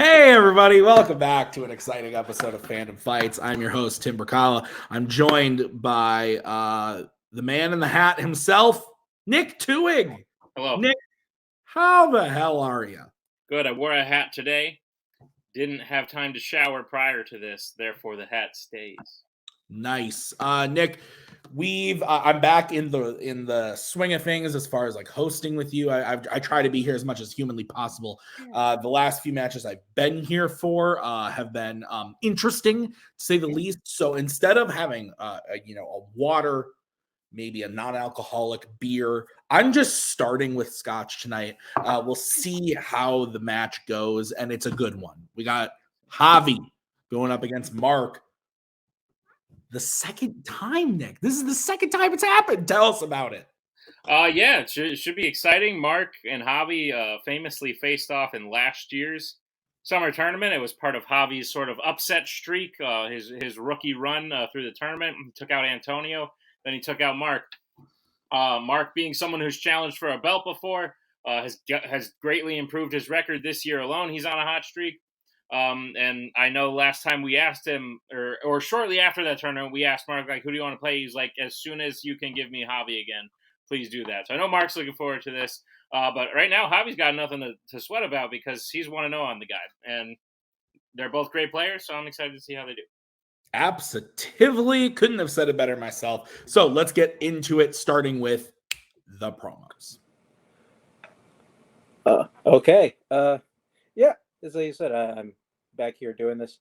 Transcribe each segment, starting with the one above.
Hey everybody, welcome back to an exciting episode of Fandom Fights. I'm your host, Tim Brzakala. I'm joined by the man in the hat himself, Nick Twohig. Hello. Nick, how the hell are you? Good. I wore a hat today. Didn't have time to shower prior to this, therefore the hat stays. Nice. Nick, I'm back in the swing of things as far as like hosting with you. I try to be here as much as humanly possible. The last few matches I've been here for have been interesting to say the least. So instead of having a water, maybe a non-alcoholic beer, I'm just starting with scotch tonight. We'll see how the match goes, and it's a good one. We got Javi going up against Mark. The second time, Nick. This is the second time it's happened. Tell us about it. Yeah, it should be exciting. Mark and Javi famously faced off in last year's summer tournament. It was part of Javi's sort of upset streak, his rookie run through the tournament. He took out Antonio, then he took out Mark. Mark, being someone who's challenged for a belt before, has greatly improved his record this year alone. He's on a hot streak. And I know last time we asked him, or shortly after that tournament, we asked Mark, like, who do you want to play? He's like, as soon as you can give me Javi again, please do that. So I know Mark's looking forward to this. But right now, Javi's got nothing to sweat about because he's 1-0 on the guy. And they're both great players, so I'm excited to see how they do. Absolutely. Couldn't have said it better myself. So let's get into it, starting with the promos. Okay. Yeah. As you said, I'm back here doing this.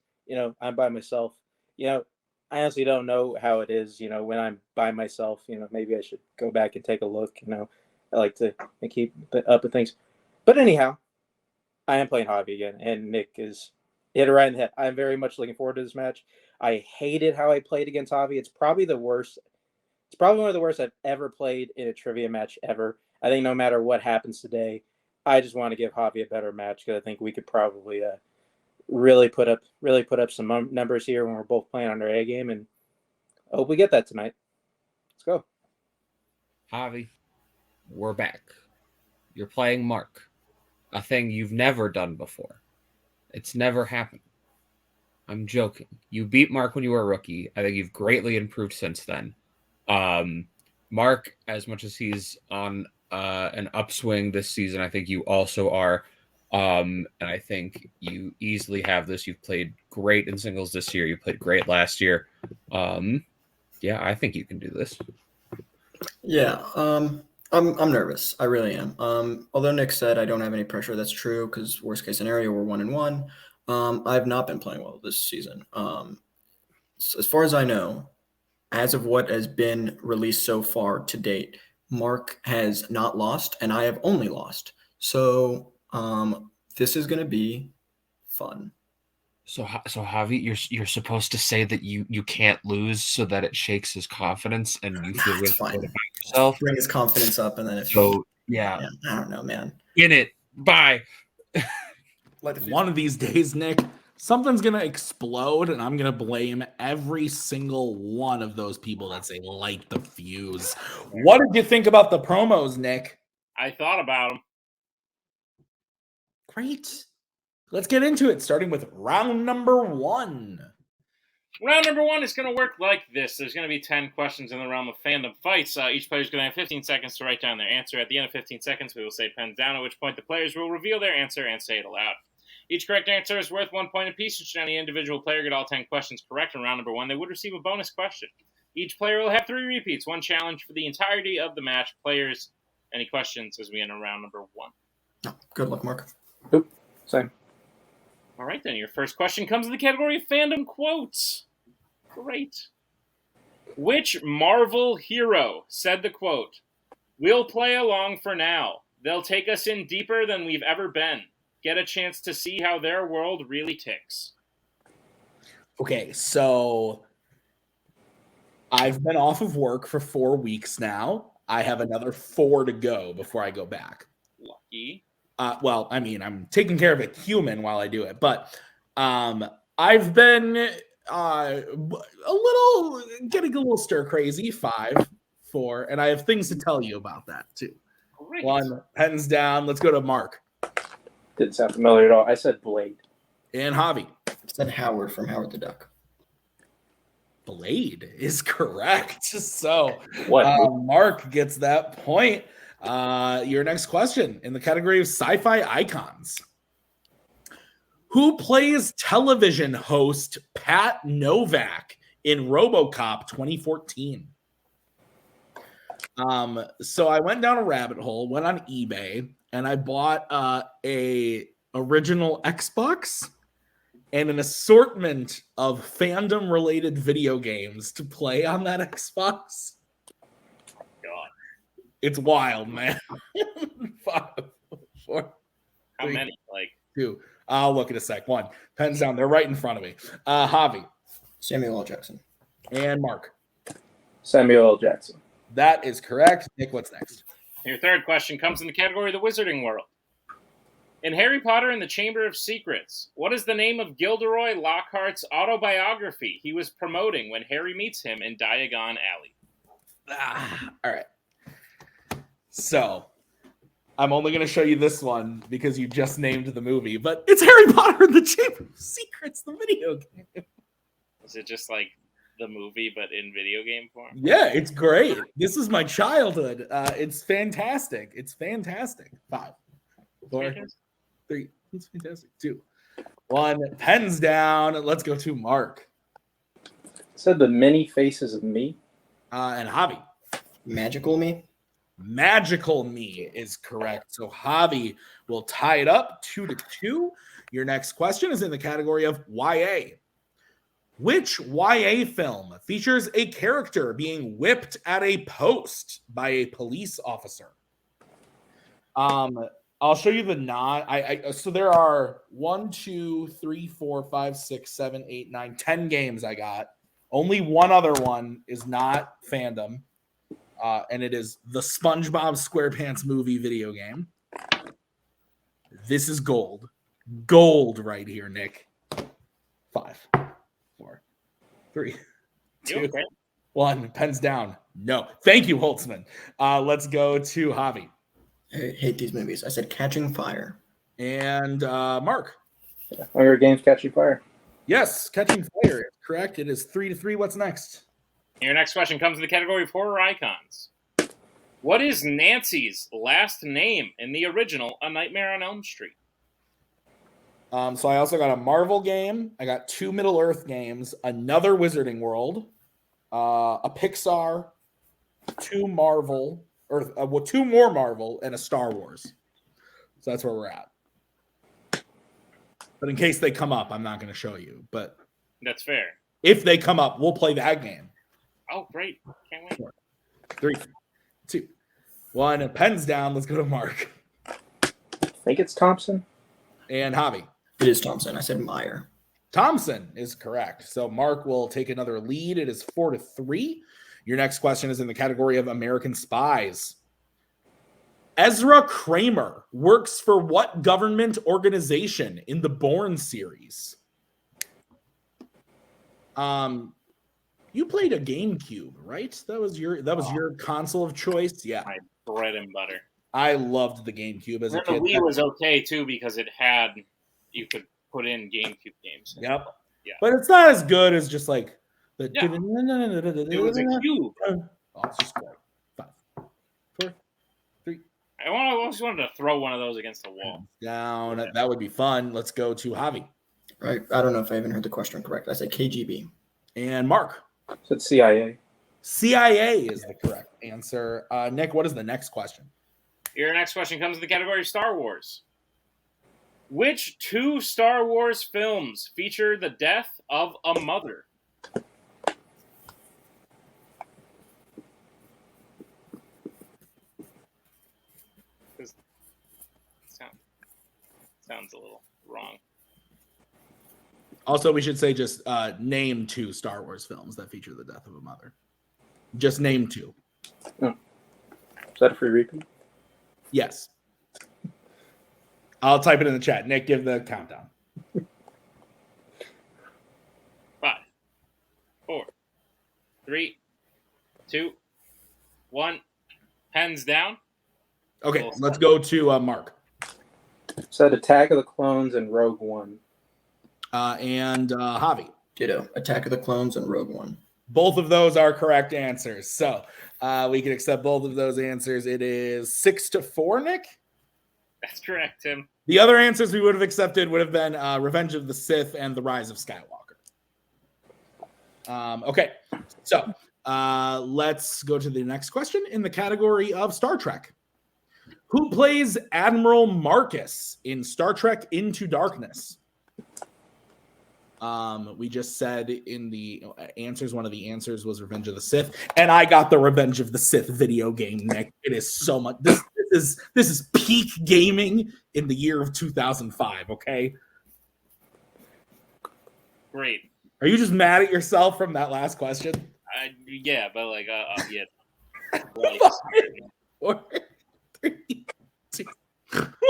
I'm by myself. I honestly don't know how it is, when I'm by myself. Maybe I should go back and take a look. I like to keep up with things. But anyhow, I am playing Javi again, and Nick is hit it right in the head. I'm very much looking forward to this match. I hated how I played against Javi. It's probably the worst. It's probably one of the worst I've ever played in a trivia match ever. I think no matter what happens today, I just want to give Javi a better match because I think we could probably really put up some numbers here when we're both playing on our A game, and I hope we get that tonight. Let's go. Javi, we're back. You're playing Mark, a thing you've never done before. It's never happened. I'm joking. You beat Mark when you were a rookie. I think you've greatly improved since then. Mark, as much as he's on an upswing this season, I think you also are. And I think you easily have this. You've played great in singles this year. You played great last year. Yeah, I think you can do this. Yeah, I'm nervous. I really am. Although Nick said I don't have any pressure, that's true because worst case scenario, we're 1-1. I've not been playing well this season. So as far as I know, as of what has been released so far to date, Mark has not lost, and I have only lost. So this is going to be fun. So Javi, you're supposed to say that you can't lose so that it shakes his confidence and you feel really good about yourself. Bring his confidence up, and then yeah, I don't know, man. In it. Bye. One of these days, Nick, something's going to explode, and I'm going to blame every single one of those people that say light the fuse. What did you think about the promos, Nick? I thought about them. Great. Let's get into it, starting with round number 1. Round number 1 is going to work like this. There's going to be 10 questions in the realm of fandom fights. Each player is going to have 15 seconds to write down their answer. At the end of 15 seconds, we will say pens down, at which point the players will reveal their answer and say it aloud. Each correct answer is worth 1 point apiece. Should any individual player get all 10 questions correct in round number 1, they would receive a bonus question. Each player will have 3 repeats, 1 challenge for the entirety of the match. Players, any questions as we enter round number 1? Oh, good luck, Mark. Oop, same. All right, then. Your first question comes in the category of fandom quotes. Great. Which Marvel hero said the quote, "We'll play along for now. They'll take us in deeper than we've ever been. Get a chance to see how their world really ticks"? Okay, so I've been off of work for 4 weeks now. I have another 4 to go before I go back. Lucky. Well, I mean, I'm taking care of a human while I do it, but I've been getting a little stir crazy. 5, 4, and I have things to tell you about that too. Great. 1, pens down. Let's go to Mark. Didn't sound familiar at all. I said Blade. And Javi. It said Howard from Howard the Duck. Blade is correct. So What? Mark gets that point. Your next question in the category of sci-fi icons. Who plays television host Pat Novak in RoboCop 2014? So I went down a rabbit hole, went on eBay, and I bought a original Xbox and an assortment of fandom related video games to play on that Xbox. God. It's wild, man. 5, 4, How 3, many? Like 2. I'll look in a sec. 1. Pens down. They're right in front of me. Javi. Samuel L. Jackson. And Mark. Samuel L. Jackson. That is correct. Nick, what's next? your third question comes in the category of the Wizarding World. In Harry Potter and the Chamber of Secrets, what is the name of Gilderoy Lockhart's autobiography he was promoting when Harry meets him in Diagon Alley? All right. So, I'm only going to show you this one because you just named the movie, but it's Harry Potter and the Chamber of Secrets, the video game. Is it just like the movie, but in video game form? Yeah, it's great. This is my childhood. It's fantastic. It's fantastic. 5, 4, 3. It's fantastic. 2, 1. Pens down. Let's go to Mark. Said The Many Faces of Me. And Javi. Magical Me. Magical Me is correct. So Javi will tie it up 2-2. Your next question is in the category of YA. Which YA film features a character being whipped at a post by a police officer? I'll show you the nod. So there are 1, 2, 3, 4, 5, 6, 7, 8, 9, 10 games I got. Only one other one is not Fandom. And it is the SpongeBob SquarePants movie video game. This is gold. Gold right here, Nick. 5, 4, 3, 2, Okay. 1. Pens down. No. Thank you, Holtzman. Let's go to Javi. I hate these movies. I said Catching Fire. And Mark. Hunger Games Catching Fire. Yes, Catching Fire. Correct. It is 3-3. What's next? Your next question comes in the category of horror icons. What is Nancy's last name in the original A Nightmare on Elm Street? So I also got a Marvel game. I got 2 Middle-earth games, another Wizarding World, a Pixar, 2 Marvel, or 2 more Marvel, and a Star Wars. So that's where we're at. But in case they come up, I'm not going to show you. But That's fair. if they come up, we'll play that game. Oh, great. Can't wait. 3, 2, 1. And pens down. Let's go to Mark. I think it's Thompson. And Javi. It is Thompson. I said Meyer. Thompson is correct. So Mark will take another lead. It is 4-3. Your next question is in the category of American Spies. Ezra Kramer works for what government organization in the Bourne series? You played a GameCube, right? That was your console of choice. Yeah, My bread and butter. I loved the GameCube as a And the kid. Wii was okay too because you could put in GameCube games. Yep. Yeah. But it's not as good as just like the. Yeah. It was a cube. Oh, it's just great. 5, 4, 3. I just wanted to throw one of those against the wall. Down. That would be fun. Let's go to Javi Right. I don't know if I even heard the question correct. I said KGB. and Mark. Said CIA. CIA is the correct answer. Nick, what is the next question? Your next question comes in the category of Star Wars. Which 2 Star Wars films feature the death of a mother? Sounds a little wrong. Also, we should say just name 2 Star Wars films that feature the death of a mother. Just name 2. Is that a free repeat? Yes. I'll type it in the chat. Nick, give the countdown. 5, 4, 3, 2, 1. Pens down. Okay, let's go to Mark. Said Attack of the Clones and Rogue One. and Javi. Ditto. Attack of the Clones and Rogue One. Both of those are correct answers. So we can accept both of those answers. It is 6-4, Nick. That's correct, Tim. The other answers we would have accepted would have been Revenge of the Sith and The Rise of Skywalker. Okay, so let's go to the next question in the category of Star Trek. Who plays Admiral Marcus in Star Trek Into Darkness? We just said in the answers, one of the answers was Revenge of the Sith, and I got the Revenge of the Sith video game, Nick. It is so much. This is peak gaming in the year of 2005. Okay. Great. Are you just mad at yourself from that last question? Yeah, but like, yeah. 4, 3, 2,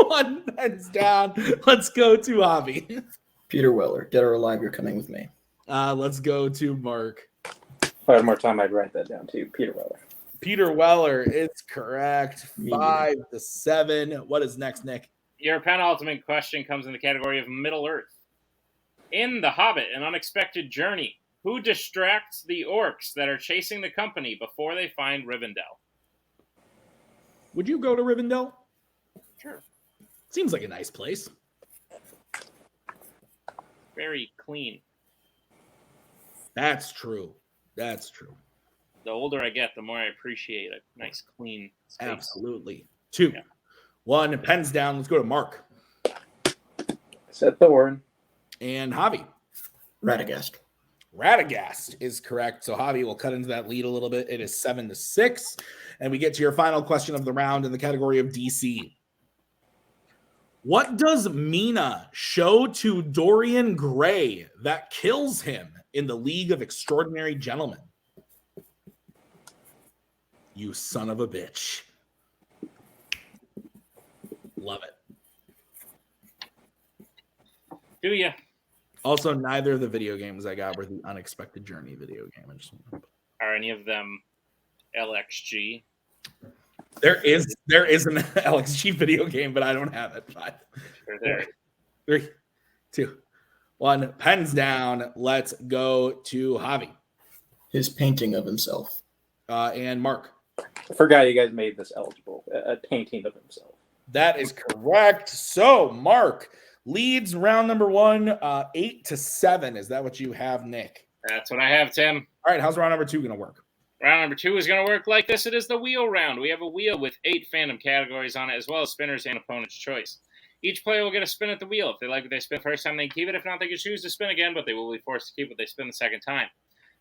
1. Heads down. Let's go to Javi. Peter Weller. Dead or alive, you're coming with me. Let's go to Mark. If I had more time, I'd write that down too. Peter Weller. Peter Weller is correct. 5-7. What is next, Nick? Your penultimate question comes in the category of Middle Earth. In The Hobbit, An Unexpected Journey, who distracts the orcs that are chasing the company before they find Rivendell? Would you go to Rivendell? Sure. Seems like a nice place. Very clean. That's true. That's true. The older I get, the more I appreciate a nice, clean space. Absolutely. 2, 1. Pens down. Let's go to Mark. Said Thorn. And Javi. Radagast. Radagast is correct. So Javi will cut into that lead a little bit. It is 7-6. And we get to your final question of the round in the category of DC. What does Mina show to Dorian Gray that kills him in the League of Extraordinary Gentlemen? You son of a bitch. Love it. Do ya? Also, neither of the video games I got were the Unexpected Journey video game. Are any of them LXG? There is an LXG video game, but I don't have it. 5, They're there. 3, 2, 1. Pens down. Let's go to Javi. His painting of himself. And Mark. I forgot you guys made this eligible. A painting of himself. That is correct. So Mark leads round number 1, 8-7. Is that what you have, Nick? That's what I have, Tim. All right. How's round number 2 going to work? Round number 2 is going to work like this. It is the wheel round. We have a wheel with 8 fandom categories on it, as well as spinners and opponent's choice. Each player will get a spin at the wheel. If they like what they spin first time, they keep it. If not, they can choose to spin again, but they will be forced to keep what they spin the second time.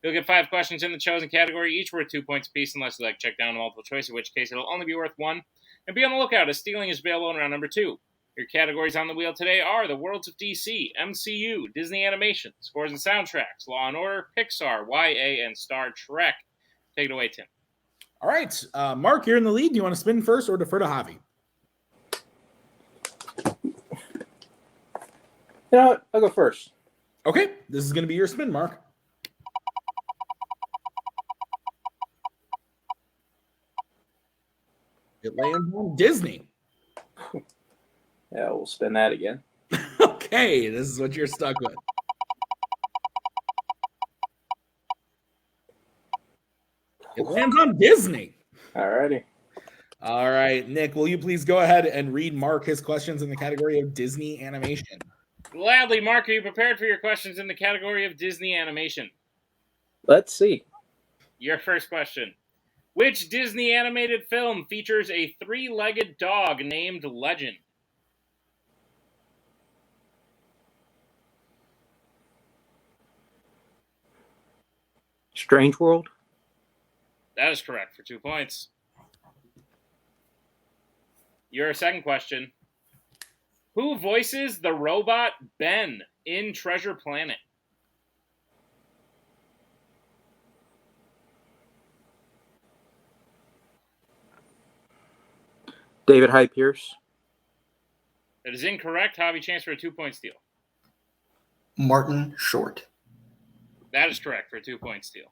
You'll get 5 questions in the chosen category, each worth 2 points apiece, unless you like check down a multiple choice, in which case it'll only be worth 1. And be on the lookout, as stealing is available in round number 2. Your categories on the wheel today are the worlds of DC, MCU, Disney Animation, scores and soundtracks, Law & Order, Pixar, YA, and Star Trek. Take it away, Tim. All right. Mark, you're in the lead. Do you want to spin first or defer to Javi? You know what? I'll go first. Okay. This is going to be your spin, Mark. It lands on Disney. Yeah, we'll spin that again. Okay. This is what you're stuck with. It lands on Disney. Alrighty. All right, Nick, will you please go ahead and read Mark his questions in the category of Disney animation? Gladly, Mark, are you prepared for your questions in the category of Disney Animation? Let's see. Your first question. Which Disney animated film features a 3-legged dog named Legend? Strange World. That is correct for 2 points. Your second question. Who voices the robot Ben in Treasure Planet? David Hyde Pierce. That is incorrect. Javi, chance for a 2-point steal. Martin Short. That is correct for a 2-point steal.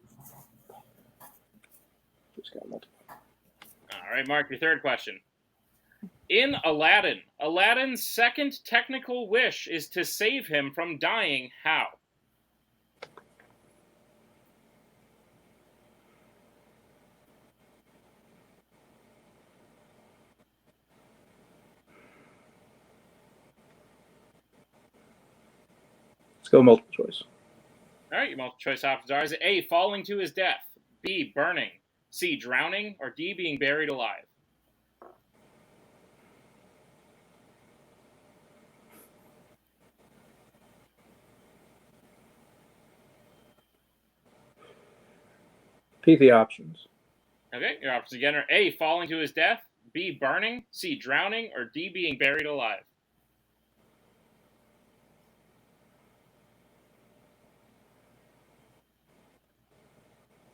Just got multiple. All right, Mark, your third question. In Aladdin, Aladdin's second technical wish is to save him from dying. How? Let's go multiple choice. All right, your multiple choice options are: is it A, falling to his death, B, burning, C, drowning, or D, being buried alive? Repeat the options. Okay, your options again are A, falling to his death, B, burning, C, drowning, or D, being buried alive.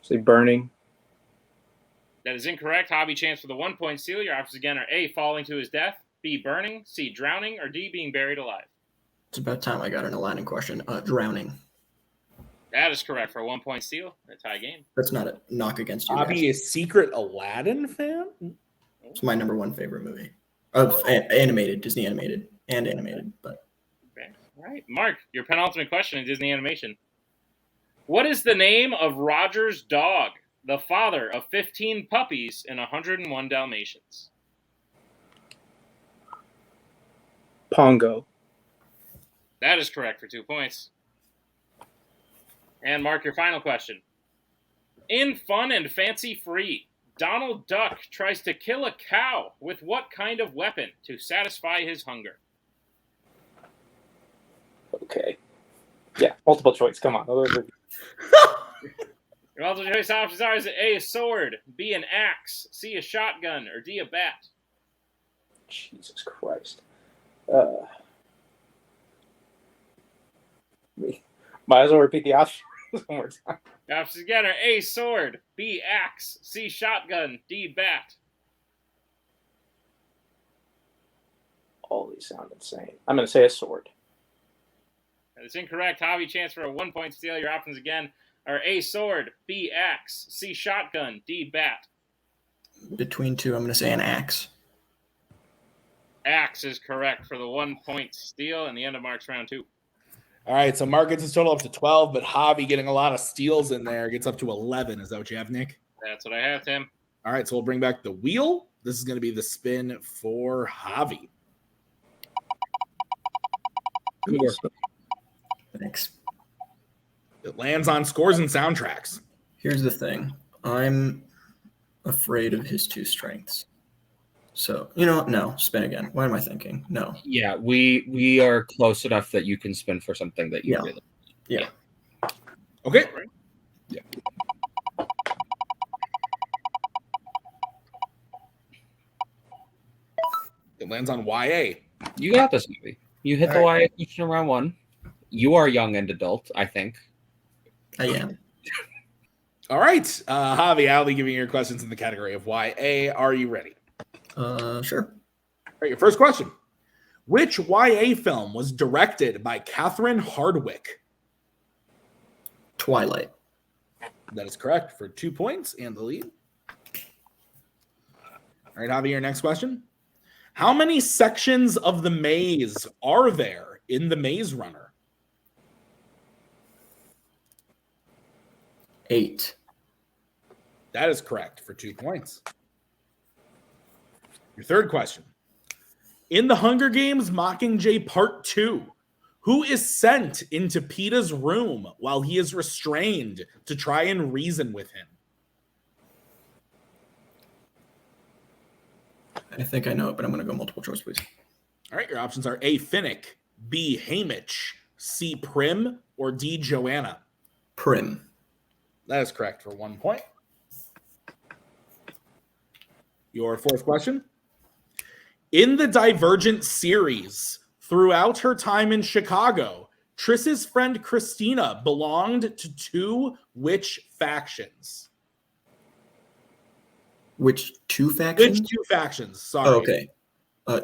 Say burning. That is incorrect. Javi chance for the 1 point steal. Your options again are A, falling to his death, B, burning, C, drowning, or D, being buried alive. It's about time I got an Aladdin question. Drowning. That is correct for a 1 point steal. A tie game. That's not a knock against you guys. Javi, a secret Aladdin fan? It's my number one favorite movie. Of animated, Disney animated, and animated. But Okay. All right. Mark, your penultimate question in Disney animation. What is the name of Roger's dog, the father of 15 puppies and 101 Dalmatians? Pongo. That is correct for 2 points. And Mark, your final question. In Fun and Fancy Free, Donald Duck tries to kill a cow with what kind of weapon to satisfy his hunger? Okay. Yeah, multiple choice. Come on. Your multiple choice options are: is it A, a sword, B, an axe, C, a shotgun, or D, a bat? Jesus Christ. Might as well repeat the options one more time. Your options again are A, sword, B, axe, C, shotgun, D, bat. All these sound insane. I'm going to say a sword. That is incorrect. Javi chance for a 1 point steal. Your options again are A, sword, B, axe, C, shotgun, D, bat. between two, I'm going to say an axe. Axe is correct for the 1 point steal and the end of Mark's round 2. All right, so Mark gets his total up to 12, but Javi getting a lot of steals in there gets up to 11. Is that what you have, Nick? That's what I have, Tim. All right, so we'll bring back the wheel. This is going to be the spin for Javi. Thanks. It lands on scores and soundtracks. Here's the thing. I'm afraid of his two strengths. So, no, spin again. What am I thinking? No. Yeah, we are close enough that you can spin for something that you really. Yeah. Okay. Yeah. It lands on YA. You got this, movie. You hit the YA question in round 1. You are young and adult, I think. I am. All right. Javi, I'll be giving you your questions in the category of YA. Are you ready? Sure. All right, your first question. Which YA film was directed by Catherine Hardwicke? Twilight. That is correct for 2 points and the lead. All right, Javi, your next question. How many sections of the maze are there in the Maze Runner? 8. That is correct for 2 points. Your third question. In The Hunger Games Mockingjay Part 2, who is sent into Peeta's room while he is restrained to try and reason with him? I think I know it, but I'm going to go multiple choice, please. All right, your options are A, Finnick, B, Haymitch, C, Prim, or D, Joanna. Prim. That is correct for 1 point. Your fourth question. In the Divergent series, throughout her time in Chicago, Triss's friend Christina belonged to which factions? Which two factions? Which two factions? Sorry. Oh, okay.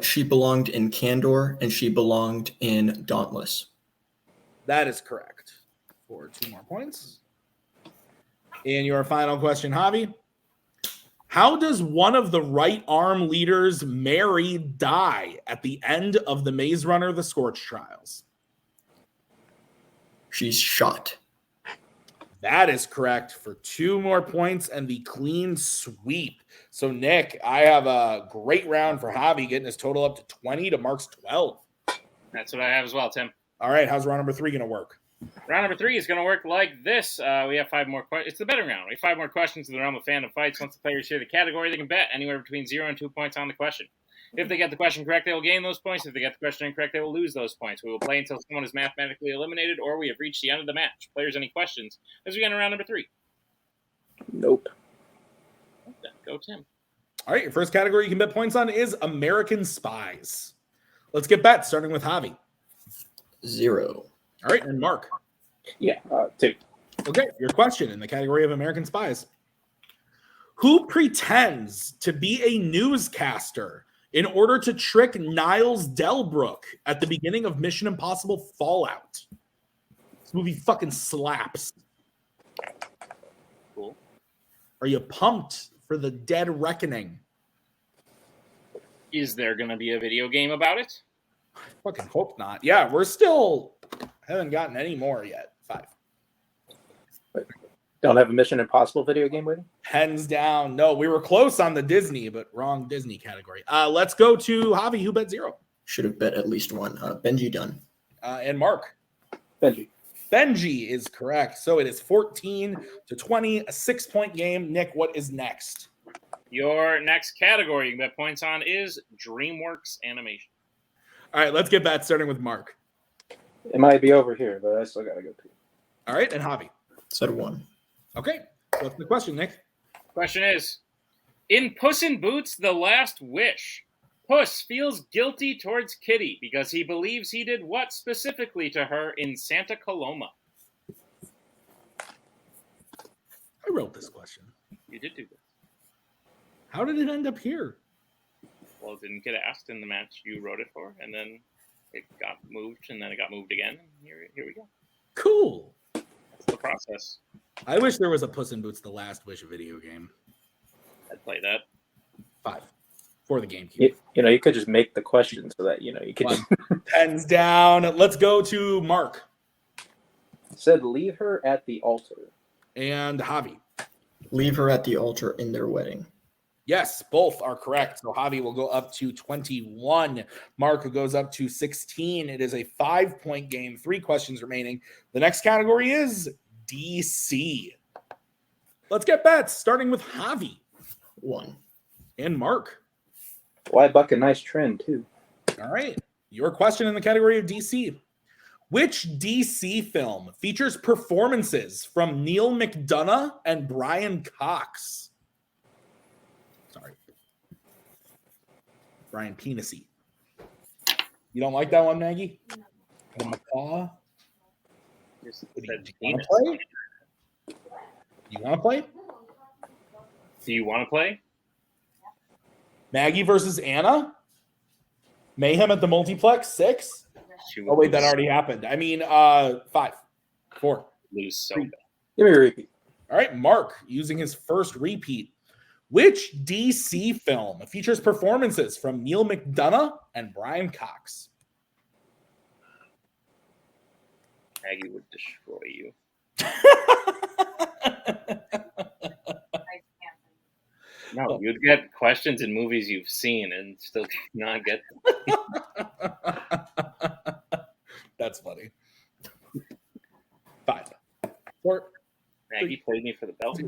She belonged in Candor, and she belonged in Dauntless. That is correct for 2 more points. And your final question, Javi. How does one of the right arm leaders, Mary, die at the end of the Maze Runner The Scorch Trials? She's shot. That is correct for 2 more points and the clean sweep. So, Nick, I have a great round for Javi, getting his total up to 20 to Mark's 12. That's what I have as well, Tim. All right, how's round number 3 going to work? Round number 3 is going to work like this. We have 5 more questions. It's the betting round. We have 5 more questions in the realm of fandom fights. Once the players hear the category, they can bet anywhere between 0 and 2 points on the question. If they get the question correct, they will gain those points. If they get the question incorrect, they will lose those points. We will play until someone is mathematically eliminated or we have reached the end of the match. Players, any questions as we get into round number 3? Nope. Go, Tim. All right, your first category you can bet points on is American Spies. Let's get bets, starting with Javi. 0. All right, and Mark. Yeah, 2. Okay, your question in the category of American Spies. Who pretends to be a newscaster in order to trick Niles Delbrook at the beginning of Mission Impossible Fallout? This movie fucking slaps. Cool. Are you pumped for the Dead Reckoning? Is there going to be a video game about it? I fucking hope not. Yeah, we're still haven't gotten any more yet. 5. Don't have a Mission Impossible video game waiting? Hands down. No, we were close on the Disney, but wrong Disney category. Let's go to Javi, who bet 0. Should have bet at least 1. Benji done. And Mark. Benji. Benji is correct. So it is 14 to 20, a 6-point game. Nick, what is next? Your next category you can bet points on is DreamWorks Animation. All right, let's get that starting with Mark. It might be over here, but I still got to go pee. All right, and Javi. Said 1. Okay, what's the question, Nick? Question is, in Puss in Boots: The Last Wish, Puss feels guilty towards Kitty because he believes he did what specifically to her in Santa Coloma? I wrote this question. You did do this. How did it end up here? Well, it didn't get asked in the match you wrote it for, and then it got moved, and then it got moved again. And here we go. Cool. That's the process. I wish there was a Puss in Boots: The Last Wish video game. I'd play that. 5 for the GameCube. You could just make the question so that, you could just... Pens down. Let's go to Mark. Said leave her at the altar. And Javi. Leave her at the altar in their wedding. Yes, both are correct. So Javi will go up to 21. Mark goes up to 16. It is a 5-point game. 3 questions remaining. The next category is DC. Let's get bets, starting with Javi. 1. And Mark. Why buck a nice trend, too? All right. Your question in the category of DC. Which DC film features performances from Neil McDonough and Brian Cox? Sorry. Brian Penisy. You don't like that one, Maggie? The macaw? Do you want to play? You want to play? Do you want to play? Maggie versus Anna? Mayhem at the Multiplex? 6? Oh, wait, that already happened. I mean, 5, 4. Lose so 3. bad. Give me a repeat. All right, Mark, using his first repeat. Which DC film features performances from Neil McDonough and Brian Cox? Maggie would destroy you. No, you'd get questions in movies you've seen and still not get them. That's funny. 5, 4. Maggie played me for the belt.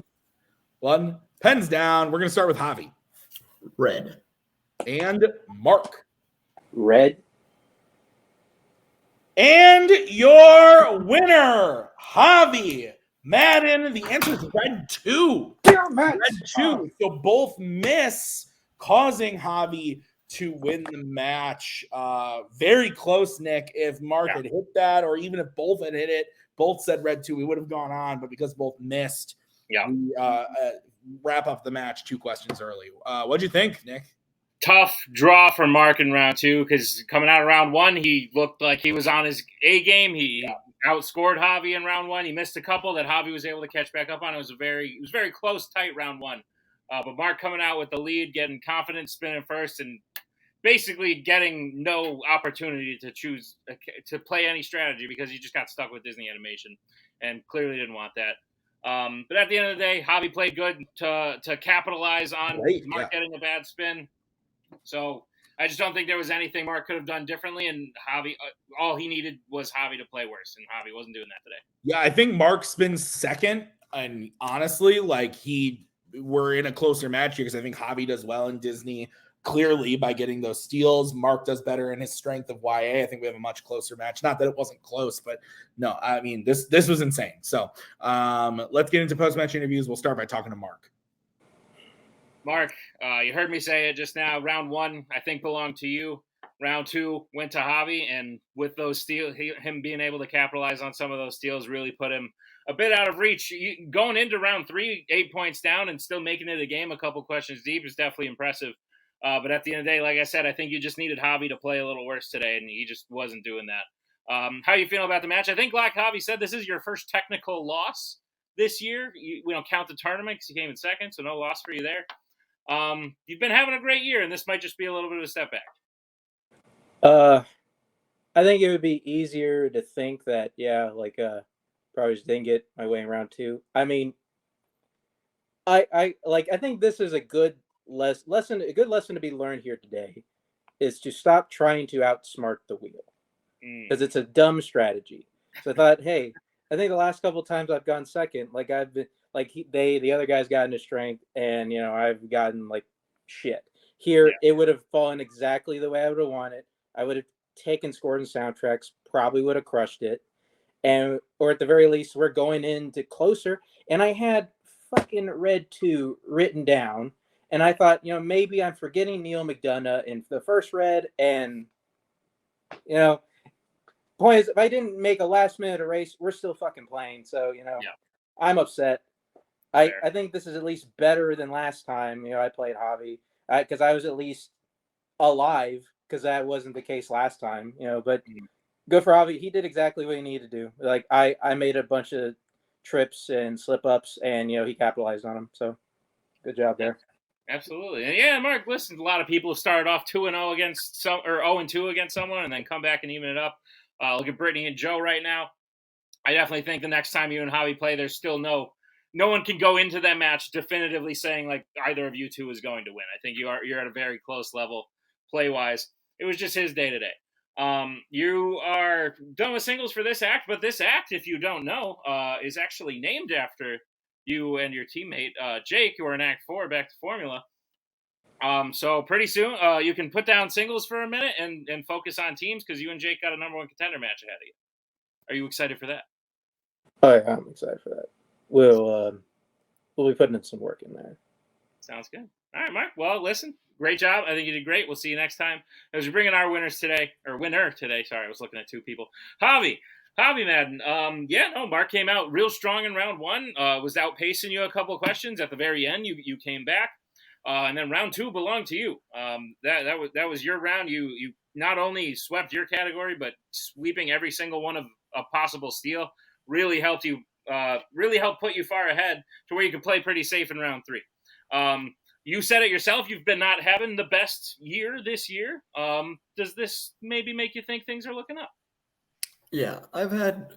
1. Pens down. We're going to start with Javi. Red. And Mark. Red. And your winner, Javi Madan. The answer is red 2. Red 2. So both miss, causing Javi to win the match. Very close, Nick. If Mark had hit that, or even if both had hit it, both said red 2, we would have gone on. But because both missed, we wrap up the match 2 questions early. What'd you think, Nick? Tough draw for Mark in round 2 because coming out of round 1, he looked like he was on his A game. He outscored Javi in round 1. He missed a couple that Javi was able to catch back up on. It was very close, tight round 1. But Mark coming out with the lead, getting confident, spinning first, and basically getting no opportunity to choose to play any strategy because he just got stuck with Disney animation and clearly didn't want that. But at the end of the day, Javi played good to capitalize on Mark getting a bad spin. So I just don't think there was anything Mark could have done differently. And Javi, all he needed was Javi to play worse, and Javi wasn't doing that today. Yeah, I think Mark spins second, and honestly, like we're in a closer match here because I think Javi does well in Disney. Clearly, by getting those steals, Mark does better in his strength of YA. I think we have a much closer match. Not that it wasn't close, but no, I mean, this was insane. So let's get into post-match interviews. We'll start by talking to Mark. Mark, you heard me say it just now. Round 1, I think, belonged to you. Round 2 went to Javi, and with those steals, him being able to capitalize on some of those steals really put him a bit out of reach. Going into round 3, 8 points down and still making it a game a couple questions deep is definitely impressive. But at the end of the day, like I said, I think you just needed Javi to play a little worse today, and he just wasn't doing that. How you feeling about the match? I think, like Javi said, this is your first technical loss this year. We don't count the tournament because you came in second, so no loss for you there. You've been having a great year, and this might just be a little bit of a step back. I think it would be easier to think that, probably just didn't get my way in round 2. I mean, I think this is a good lesson to be learned here today is to stop trying to outsmart the wheel because it's a dumb strategy. So I thought, hey, I think the last couple of times I've gone second, like I've been the other guys got into strength and I've gotten like shit. Here it would have fallen exactly the way I would have wanted. I would have taken scores and soundtracks, probably would have crushed it. Or at the very least, we're going into closer. And I had fucking red 2 written down. And I thought, maybe I'm forgetting Neil McDonough in the first red. And, point is, if I didn't make a last minute erase, we're still fucking playing. So, I'm upset. I think this is at least better than last time, I played Javi. Because I was at least alive, because that wasn't the case last time, but good for Javi. He did exactly what he needed to do. Like, I made a bunch of trips and slip-ups, and, he capitalized on them. So, good job there. Absolutely. And yeah, Mark, listen, a lot of people have started off 2-0 against 0-2 against someone and then come back and even it up. Look at Brittany and Joe right now. I definitely think the next time you and Javi play, there's still no one can go into that match definitively saying like either of you two is going to win. I think you're at a very close level play-wise. It was just his day today. You are done with singles for this act, but this act, if you don't know, is actually named after you and your teammate, Jake, who are in Act 4, back to Formula. So pretty soon, you can put down singles for a minute and focus on teams because you and Jake got a number 1 contender match ahead of you. Are you excited for that? Oh, yeah, I'm excited for that. We'll be putting in some work in there. Sounds good. All right, Mark. Well, listen, great job. I think you did great. We'll see you next time. As we bring in our winner today. Sorry, I was looking at 2 people. Javi Madan. Mark came out real strong in round 1. Was outpacing you a couple of questions. At the very end, you came back. And then round 2 belonged to you. That was your round. You not only swept your category, but sweeping every single one of a possible steal really helped you. Really helped put you far ahead to where you could play pretty safe in round 3. You said it yourself. You've been not having the best year this year. Does this maybe make you think things are looking up? Yeah, I've had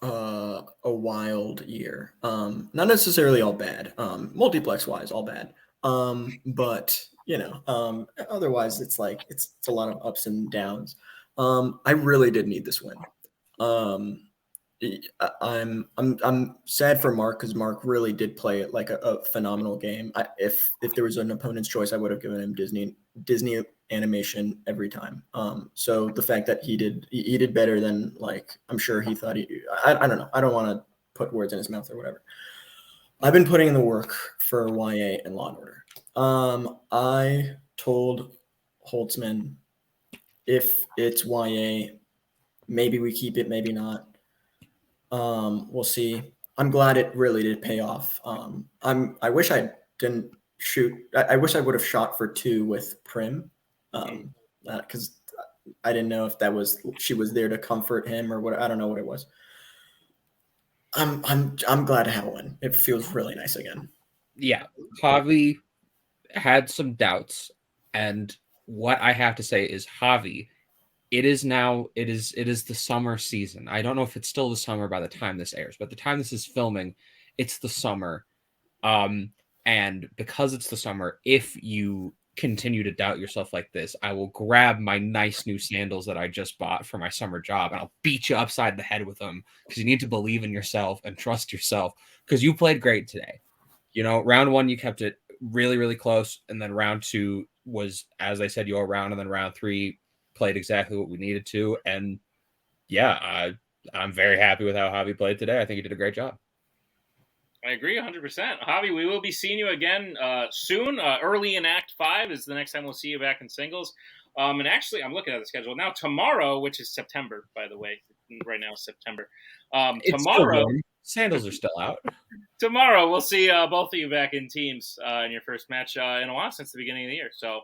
a wild year. Not necessarily all bad. Multiplex wise, all bad. But otherwise it's like it's a lot of ups and downs. I really did need this win. I'm sad for Mark because Mark really did play it like a phenomenal game. If there was an opponent's choice, I would have given him Disney animation every time. So the fact that he did better than like I'm sure he thought I don't know. I don't want to put words in his mouth or whatever. I've been putting in the work for YA and Law and Order. I told Holtzman if it's YA, maybe we keep it, maybe not. We'll see. I'm glad it really did pay off. I wish I didn't shoot. I wish I would have shot for 2 with Prim, because I didn't know if she was there to comfort him or what. I don't know what it was. I'm glad to have a win. It feels really nice again. Yeah, Javi had some doubts, and what I have to say is, Javi, it is the summer season. I don't know if it's still the summer by the time this airs, but the time this is filming, it's the summer. And because it's the summer, if you continue to doubt yourself like this, I will grab my nice new sandals that I just bought for my summer job, and I'll beat you upside the head with them, because you need to believe in yourself and trust yourself, because you played great today. You know, round 1, you kept it really, really close. And then round 2 was, as I said, your round. And then round 3 played exactly what we needed to. And yeah, I'm very happy with how Javi played today. I think he did a great job. I agree 100%. Javi, we will be seeing you again soon. Early in Act 5 is the next time we'll see you back in singles. And actually, I'm looking at the schedule now. Tomorrow, which is September, by the way. Right now, September. Tomorrow, sandals are still out. Tomorrow, we'll see both of you back in teams in your first match in a while, since the beginning of the year. So,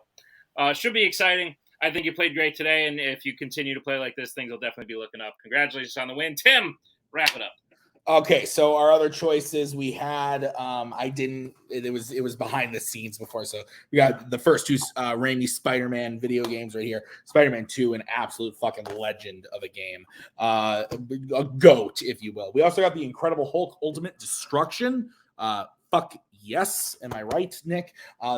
should be exciting. I think you played great today, and if you continue to play like this, things will definitely be looking up. Congratulations on the win. Tim, wrap it up. Okay, so our other choices we had, it was behind the scenes before. So we got the first 2 Raimi Spider-Man video games right here. Spider-Man 2, an absolute fucking legend of a game. A GOAT, if you will. We also got the Incredible Hulk Ultimate Destruction. Fuck yes. Am I right, Nick?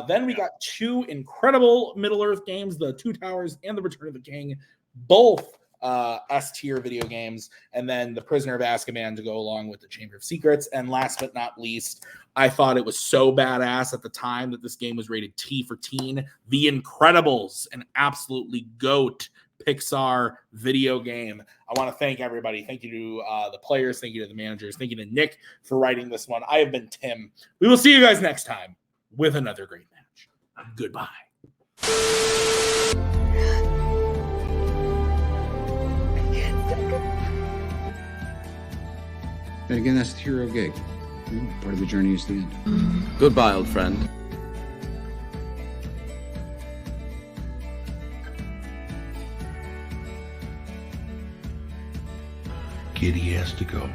Then we got 2 incredible Middle-earth games, the Two Towers and the Return of the King. Both S-tier video games, and then the Prisoner of Azkaban to go along with the Chamber of Secrets. And last but not least, I thought it was so badass at the time that this game was rated T for teen. The Incredibles, an absolutely GOAT Pixar video game. I want to thank everybody. Thank you to the players. Thank you to the managers. Thank you to Nick for writing this one. I have been Tim. We will see you guys next time with another great match. Goodbye. And again, that's the hero gig. Part of the journey is the end. Goodbye, old friend. Kitty has to go.